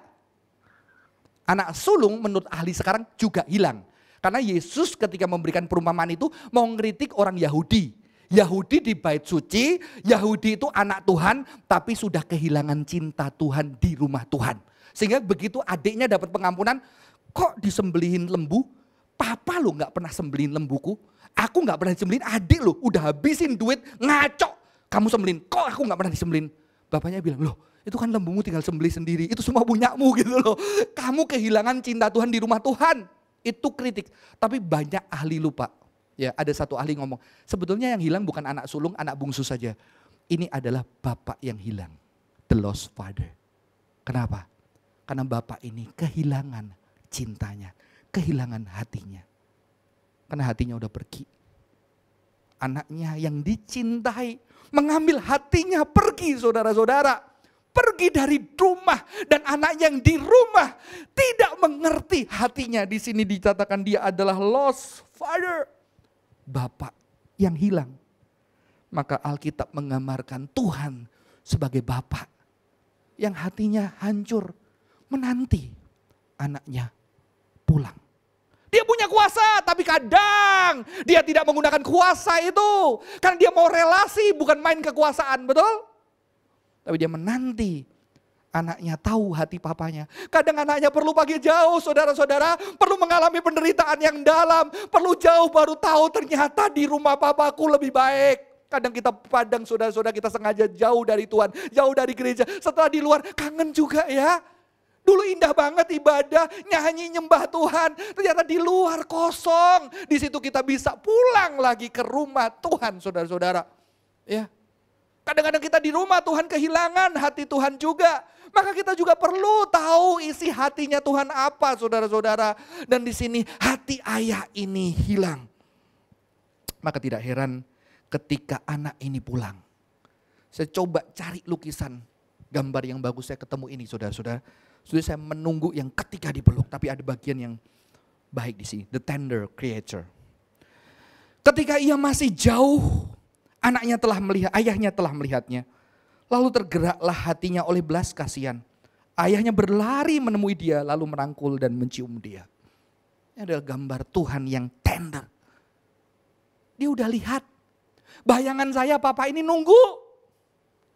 Anak sulung menurut ahli sekarang juga hilang. Karena Yesus ketika memberikan perumpamaan itu mau ngeritik orang Yahudi. Yahudi di bait suci, Yahudi itu anak Tuhan tapi sudah kehilangan cinta Tuhan di rumah Tuhan. Sehingga begitu adiknya dapat pengampunan, kok disembelihin lembu? Papa lo gak pernah sembelihin lembuku. Aku gak pernah disembelihin, adik lo udah habisin duit, ngaco. Kamu sembelihin, kok aku gak pernah disembelihin? Bapaknya bilang, loh itu kan lembumu tinggal sembelih sendiri, itu semua punyamu gitu loh. Kamu kehilangan cinta Tuhan di rumah Tuhan. Itu kritik, tapi banyak ahli lupa. Ya, ada satu ahli ngomong, sebetulnya yang hilang bukan anak sulung, anak bungsu saja. Ini adalah bapak yang hilang, the lost father. Kenapa? Karena bapak ini kehilangan cintanya, kehilangan hatinya. Karena hatinya udah pergi. Anaknya yang dicintai mengambil hatinya pergi, saudara-saudara. Pergi dari rumah dan anak yang di rumah tidak mengerti hatinya. Di sini dikatakan dia adalah lost father. Bapak yang hilang. Maka Alkitab menggambarkan Tuhan sebagai bapak yang hatinya hancur menanti anaknya pulang. Dia punya kuasa tapi kadang dia tidak menggunakan kuasa itu. Karena dia mau relasi bukan main kekuasaan, betul? Tapi dia menanti anaknya tahu hati papanya. Kadang anaknya perlu pergi jauh saudara-saudara. Perlu mengalami penderitaan yang dalam. Perlu jauh baru tahu ternyata di rumah papaku lebih baik. Kadang kita padang saudara-saudara kita sengaja jauh dari Tuhan. Jauh dari gereja. Setelah di luar kangen juga ya. Dulu indah banget ibadah, nyanyi nyembah Tuhan. Ternyata di luar kosong. Di situ kita bisa pulang lagi ke rumah Tuhan saudara-saudara. Ya. Kadang-kadang kita di rumah Tuhan kehilangan hati Tuhan juga. Maka kita juga perlu tahu isi hatinya Tuhan apa saudara-saudara. Dan di sini hati ayah ini hilang. Maka tidak heran ketika anak ini pulang. Saya coba cari lukisan gambar yang bagus, saya ketemu ini saudara-saudara. Sudah saya menunggu yang ketika dipeluk. Tapi ada bagian yang baik di sini. The tender creature. Ketika ia masih jauh, anaknya telah melihat, ayahnya telah melihatnya. Lalu tergeraklah hatinya oleh belas kasihan. Ayahnya berlari menemui dia, lalu merangkul dan mencium dia. Ini adalah gambar Tuhan yang tender. Dia udah lihat. Bayangan saya papa ini nunggu.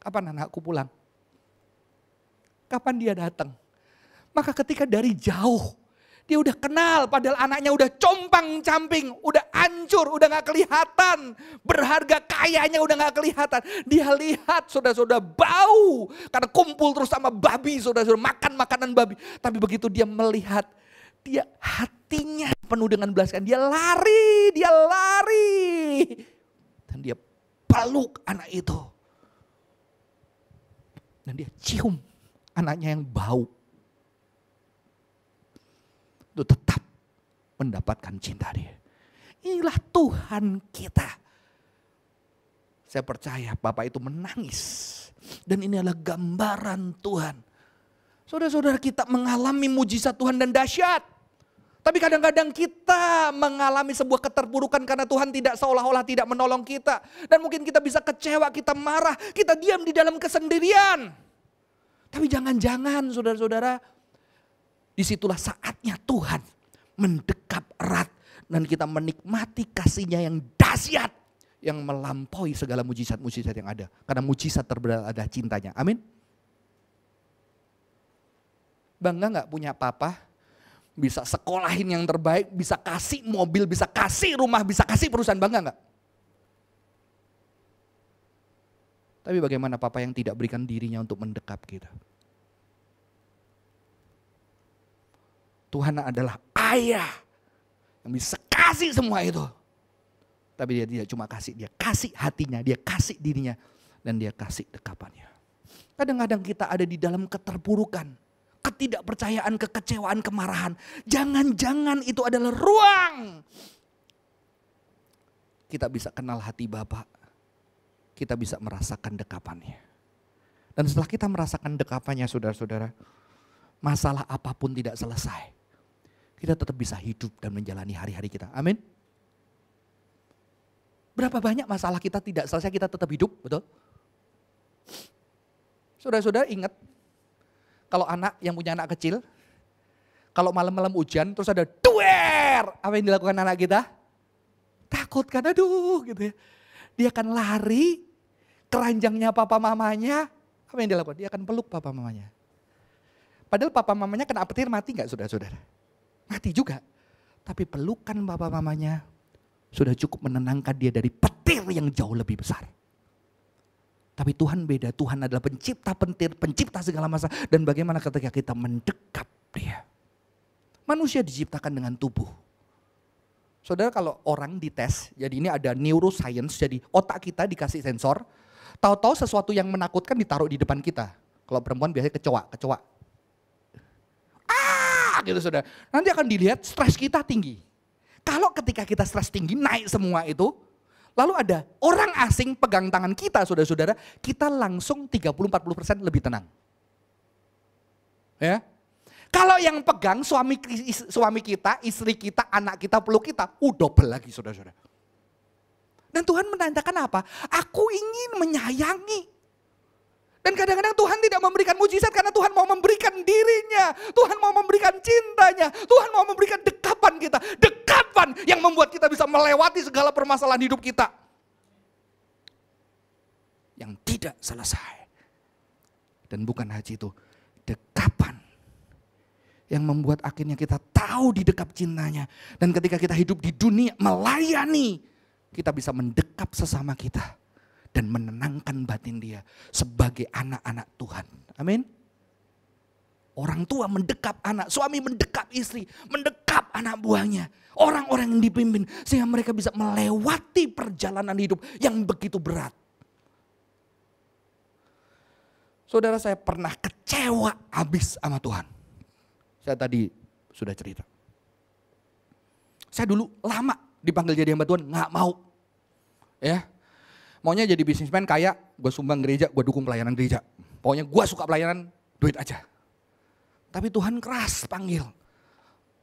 Kapan anakku pulang? Kapan dia datang? Maka ketika dari jauh, dia udah kenal padahal anaknya udah compang-camping, udah hancur, udah gak kelihatan. Berharga kayanya udah gak kelihatan. Dia lihat saudara-saudara bau. Karena kumpul terus sama babi saudara-saudara, makan makanan babi. Tapi begitu dia melihat, dia hatinya penuh dengan belas kasihan. Dia lari. Dan dia peluk anak itu. Dan dia cium anaknya yang bau. Itu tetap mendapatkan cinta dia. Inilah Tuhan kita. Saya percaya Bapak itu menangis. Dan ini adalah gambaran Tuhan. Saudara-saudara, kita mengalami mujizat Tuhan dan dahsyat. Tapi kadang-kadang kita mengalami sebuah keterpurukan karena Tuhan tidak seolah-olah tidak menolong kita. Dan mungkin kita bisa kecewa, kita marah, kita diam di dalam kesendirian. Tapi jangan-jangan saudara-saudara, disitulah saatnya Tuhan mendekap erat. Dan kita menikmati kasih-Nya yang dahsyat. Yang melampaui segala mujizat-mujizat yang ada. Karena mujizat terberat ada cintanya. Amin. Bangga gak punya papa? Bisa sekolahin yang terbaik, bisa kasih mobil, bisa kasih rumah, bisa kasih perusahaan, bangga gak? Tapi bagaimana papa yang tidak berikan dirinya untuk mendekap kita? Tuhan adalah ayah yang bisa kasih semua itu. Tapi dia tidak cuma kasih, dia kasih hatinya, dia kasih dirinya, dan dia kasih dekapannya. Kadang-kadang kita ada di dalam keterpurukan. Ketidakpercayaan, kekecewaan, kemarahan. Jangan-jangan itu adalah ruang. Kita bisa kenal hati Bapa. Kita bisa merasakan dekapannya. Dan setelah kita merasakan dekapannya saudara-saudara. Masalah apapun tidak selesai. Kita tetap bisa hidup dan menjalani hari-hari kita. Amin. Berapa banyak masalah kita tidak selesai, kita tetap hidup, betul? Saudara-saudara ingat. Kalau anak yang punya anak kecil, kalau malam-malam hujan terus ada duer, apa yang dilakukan anak kita? Takut kan, aduh gitu ya. Dia akan lari, keranjangnya papa mamanya, apa yang dilakukan? Dia akan peluk papa mamanya. Padahal papa mamanya kena petir mati gak saudara-saudara? Mati juga. Tapi pelukan papa mamanya sudah cukup menenangkan dia dari petir yang jauh lebih besar. Tapi Tuhan beda, Tuhan adalah pencipta petir, pencipta segala masalah. Dan bagaimana ketika kita mendekap Dia. Manusia diciptakan dengan tubuh. Saudara, kalau orang dites, jadi ini ada neuroscience, jadi otak kita dikasih sensor. Tahu-tahu sesuatu yang menakutkan ditaruh di depan kita. Kalau perempuan biasanya kecoa. Gitu saudara. Nanti akan dilihat stres kita tinggi. Kalau ketika kita stres tinggi, naik semua itu. Lalu ada orang asing pegang tangan kita saudara-saudara, kita langsung 30-40% lebih tenang. Ya. Kalau yang pegang suami kita, istri kita, anak kita, peluk kita, double lagi saudara-saudara. Dan Tuhan menandakan apa? Aku ingin menyayangi. Dan kadang-kadang Tuhan tidak memberikan mujizat karena Tuhan mau memberikan dirinya. Tuhan mau memberikan cintanya. Tuhan mau memberikan dekapan kita. Dekapan yang membuat kita bisa melewati segala permasalahan hidup kita. Yang tidak selesai. Dan bukan hanya itu. Dekapan. Yang membuat akhirnya kita tahu di dekap cintanya. Dan ketika kita hidup di dunia melayani. Kita bisa mendekap sesama kita. Dan menenangkan batin dia sebagai anak-anak Tuhan. Amin. Orang tua mendekap anak, suami mendekap istri, mendekap anak buahnya. Orang-orang yang dipimpin sehingga mereka bisa melewati perjalanan hidup yang begitu berat. Saudara, saya pernah kecewa habis sama Tuhan. Saya tadi sudah cerita. Saya dulu lama dipanggil jadi hamba Tuhan, gak mau. Ya. Maunya jadi bisnismen kaya, gue sumbang gereja, gue dukung pelayanan gereja. Pokoknya gue suka pelayanan, duit aja. Tapi Tuhan keras panggil.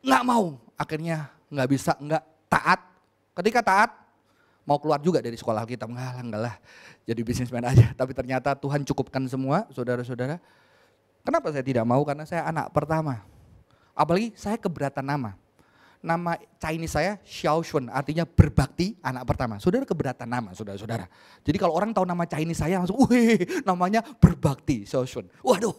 Nggak mau, akhirnya nggak bisa, nggak taat. Ketika taat, mau keluar juga dari sekolah kita. Enggak lah, jadi bisnismen aja. Tapi ternyata Tuhan cukupkan semua, saudara-saudara. Kenapa saya tidak mau? Karena saya anak pertama. Apalagi saya keberatan nama. Nama Chinese saya Xiao Shun, artinya berbakti anak pertama. Saudara keberatan nama, saudara-saudara. Jadi kalau orang tahu nama Chinese saya langsung, namanya berbakti Xiao Shun. Waduh,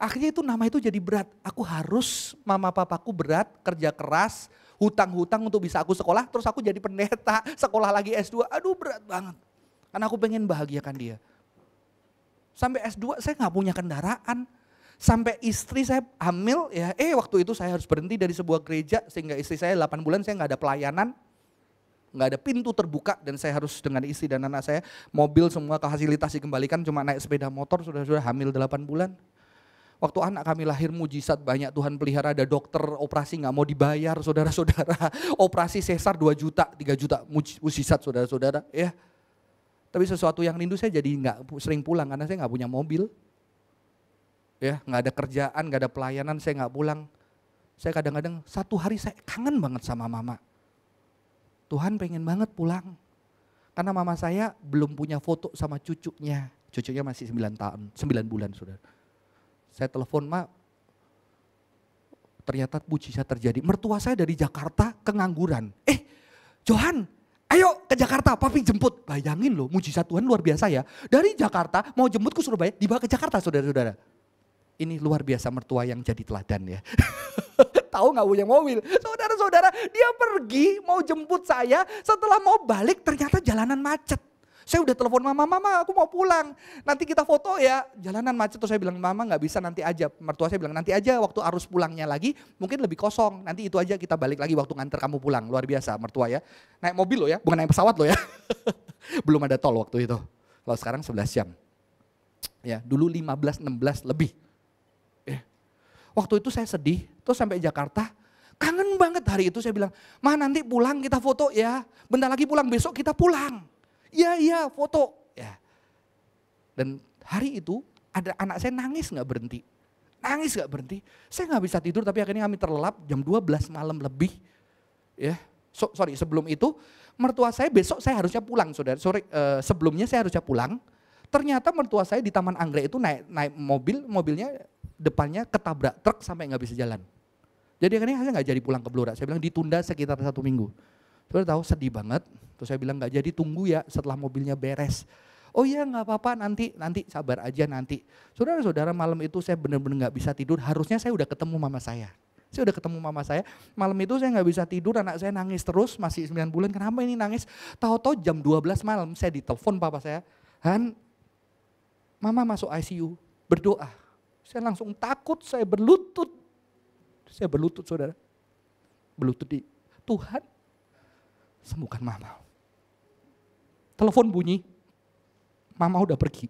akhirnya itu nama itu jadi berat. Aku harus, mama papaku berat, kerja keras, hutang-hutang untuk bisa aku sekolah. Terus aku jadi pendeta, sekolah lagi S2. Aduh berat banget. Karena aku pengen bahagiakan dia. Sampai S2 saya gak punya kendaraan. Sampai istri saya hamil ya, waktu itu saya harus berhenti dari sebuah gereja sehingga istri saya 8 bulan saya gak ada pelayanan, gak ada pintu terbuka dan saya harus dengan istri dan anak saya mobil semua fasilitas dikembalikan cuma naik sepeda motor sudah hamil 8 bulan. Waktu anak kami lahir mujizat banyak Tuhan pelihara, ada dokter operasi gak mau dibayar saudara-saudara, operasi sesar 2 juta, 3 juta mujizat saudara-saudara ya. Tapi sesuatu yang rindu saya jadi gak sering pulang karena saya gak punya mobil. Ya, nggak ada kerjaan, nggak ada pelayanan, saya nggak pulang. Saya kadang-kadang satu hari saya kangen banget sama mama. Tuhan pengen banget pulang. Karena mama saya belum punya foto sama cucunya. Cucunya masih 9 tahun, 9 bulan saudara. Saya telepon, Ma, ternyata mujizat terjadi. Mertua saya dari Jakarta kengangguran. Johan, ayo ke Jakarta, papi jemput. Bayangin loh, mujizat Tuhan luar biasa ya. Dari Jakarta mau jemput ke Surabaya, dibawa ke Jakarta saudara-saudara. Ini luar biasa mertua yang jadi teladan ya. Tahu nggak punya mobil? Saudara-saudara, dia pergi mau jemput saya, setelah mau balik ternyata jalanan macet. Saya udah telepon mama, aku mau pulang. Nanti kita foto ya, jalanan macet. Terus saya bilang, mama nggak bisa, nanti aja. Mertua saya bilang, nanti aja waktu arus pulangnya lagi, mungkin lebih kosong. Nanti itu aja kita balik lagi waktu nganter kamu pulang. Luar biasa mertua ya. Naik mobil loh ya, bukan naik pesawat loh ya. Belum ada tol waktu itu. Kalau sekarang 11 jam. Ya, dulu 15-16 lebih. Waktu itu saya sedih, terus sampai Jakarta, kangen banget hari itu saya bilang, Ma nanti pulang kita foto ya, bentar lagi pulang, besok kita pulang. Iya foto. Ya. Dan hari itu ada anak saya nangis gak berhenti. Saya gak bisa tidur tapi akhirnya kami terlelap jam 12 malam lebih. Ya, sebelum itu mertua saya besok saya harusnya pulang saudara. Sebelumnya saya harusnya pulang. Ternyata mertua saya di Taman Anggrek itu naik mobilnya depannya ketabrak truk sampai nggak bisa jalan. Jadi akhirnya saya nggak jadi pulang ke Blora. Saya bilang ditunda sekitar 1 minggu. Saudara tahu sedih banget. Terus saya bilang nggak jadi, tunggu ya setelah mobilnya beres. Oh iya nggak apa-apa, nanti sabar aja nanti. Saudara-saudara malam itu saya benar-benar nggak bisa tidur. Harusnya saya udah ketemu mama saya. Malam itu saya nggak bisa tidur, anak saya nangis terus, masih 9 bulan. Kenapa ini nangis? Tahu-tahu jam 12 malam saya ditelepon papa saya. Han, mama masuk ICU, berdoa. Saya langsung takut, saya berlutut saudara. Berlutut di Tuhan, sembuhkan mama. Telepon bunyi, mama udah pergi.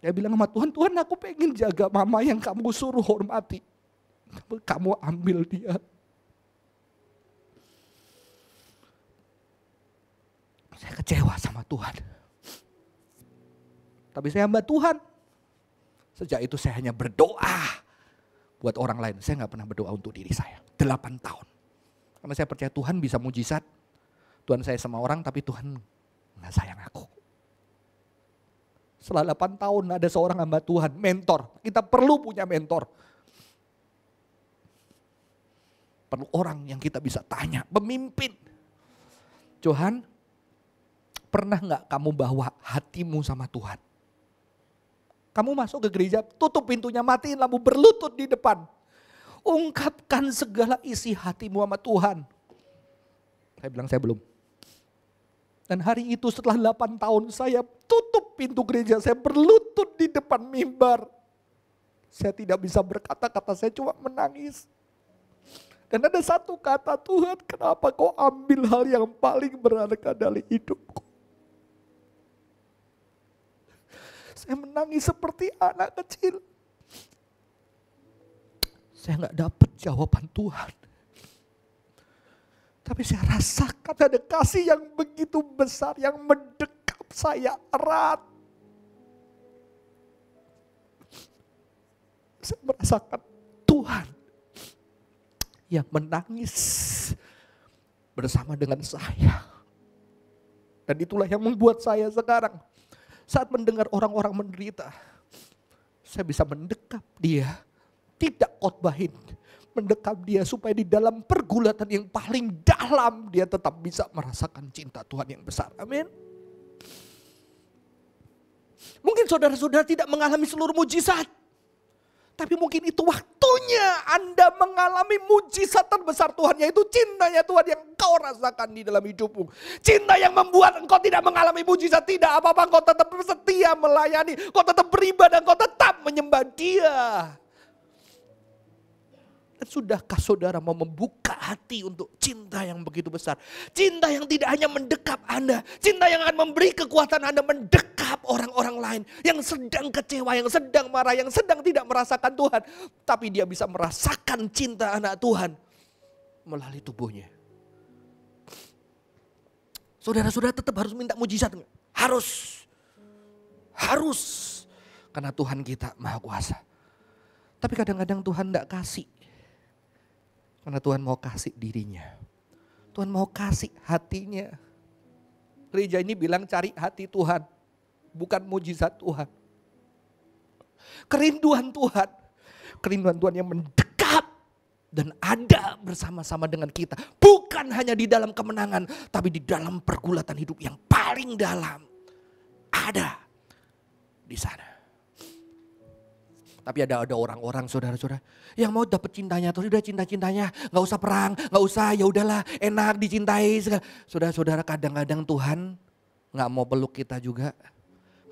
Saya bilang sama Tuhan, Tuhan aku pengen jaga mama yang kamu suruh hormati. Kamu ambil dia. Saya kecewa sama Tuhan. Tapi saya hamba Tuhan. Sejak itu saya hanya berdoa buat orang lain. Saya gak pernah berdoa untuk diri saya. 8 tahun. Karena saya percaya Tuhan bisa mujizat. Tuhan saya sama orang tapi Tuhan gak sayang aku. Setelah 8 tahun ada seorang hamba Tuhan, mentor. Kita perlu punya mentor. Perlu orang yang kita bisa tanya, pemimpin. Johan, pernah gak kamu bawa hatimu sama Tuhan? Kamu masuk ke gereja, tutup pintunya, matiin lampu, berlutut di depan. Ungkapkan segala isi hatimu sama Tuhan. Saya bilang saya belum. Dan hari itu setelah 8 tahun saya tutup pintu gereja, saya berlutut di depan mimbar. Saya tidak bisa berkata-kata, saya cuma menangis. Dan ada satu kata, Tuhan kenapa kau ambil hal yang paling berharga dari hidupku. Saya menangis seperti anak kecil. Saya nggak dapat jawaban Tuhan. Tapi saya rasakan ada kasih yang begitu besar yang mendekap saya erat. Saya merasakan Tuhan yang menangis bersama dengan saya. Dan itulah yang membuat saya sekarang saat mendengar orang-orang menderita, saya bisa mendekap dia, tidak khotbahin, mendekap dia supaya di dalam pergulatan yang paling dalam dia tetap bisa merasakan cinta Tuhan yang besar. Amin. Mungkin saudara-saudara tidak mengalami seluruh mujizat, tapi mungkin itu waktunya Anda mengalami mujizat terbesar Tuhan, yaitu cintanya Tuhan yang kau rasakan di dalam hidupmu. Cinta yang membuat engkau tidak mengalami mujizat, tidak apa-apa, engkau tetap setia melayani, engkau tetap beribadah, engkau tetap menyembah Dia. Dan sudahkah saudara mau membuka hati untuk cinta yang begitu besar? Cinta yang tidak hanya mendekap Anda, cinta yang akan memberi kekuatan Anda mendekap orang-orang lain yang sedang kecewa, yang sedang marah, yang sedang tidak merasakan Tuhan. Tapi dia bisa merasakan cinta anak Tuhan melalui tubuhnya. Saudara-saudara tetap harus minta mujizat enggak? Harus. Harus. Karena Tuhan kita maha kuasa. Tapi kadang-kadang Tuhan tidak kasih. Karena Tuhan mau kasih dirinya. Tuhan mau kasih hatinya. Gereja ini bilang cari hati Tuhan. Bukan mujizat Tuhan. Kerinduan Tuhan. Kerinduan Tuhan yang mendekat. Dan ada bersama-sama dengan kita. Bukan hanya di dalam kemenangan. Tapi di dalam pergulatan hidup yang paling dalam. Ada di sana. Tapi ada orang-orang saudara-saudara yang mau dapat cintanya, terus udah cinta-cintanya, nggak usah perang, nggak usah, ya udahlah, enak dicintai. Saudara-saudara, kadang-kadang Tuhan nggak mau peluk kita juga,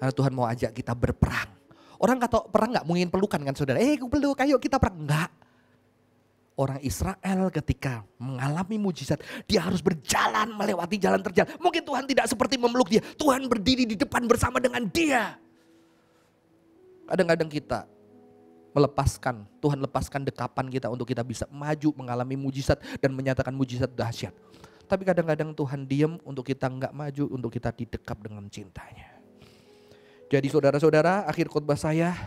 karena Tuhan mau ajak kita berperang. Orang kata perang nggak mungkin pelukan kan saudara? Aku peluk, ayo kita perang. Enggak. Orang Israel ketika mengalami mujizat, dia harus berjalan melewati jalan terjal. Mungkin Tuhan tidak seperti memeluk dia, Tuhan berdiri di depan bersama dengan dia. Kadang-kadang kita melepaskan, Tuhan lepaskan dekapan kita untuk kita bisa maju mengalami mujizat dan menyatakan mujizat dahsyat. Tapi kadang-kadang Tuhan diam untuk kita enggak maju, untuk kita didekap dengan cintanya. Jadi saudara-saudara, akhir khotbah saya,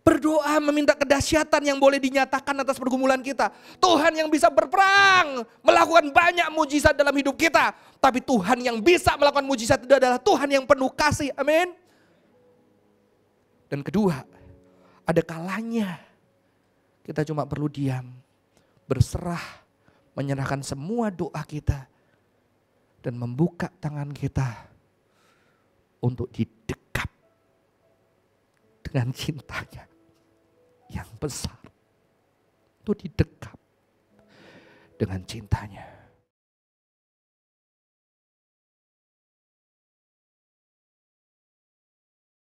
berdoa meminta kedahsyatan yang boleh dinyatakan atas pergumulan kita. Tuhan yang bisa berperang, melakukan banyak mujizat dalam hidup kita. Tapi Tuhan yang bisa melakukan mujizat itu adalah Tuhan yang penuh kasih, amin. Dan kedua, ada kalanya kita cuma perlu diam, berserah, menyerahkan semua doa kita, dan membuka tangan kita untuk didekap dengan cintanya yang besar. Untuk didekap dengan cintanya.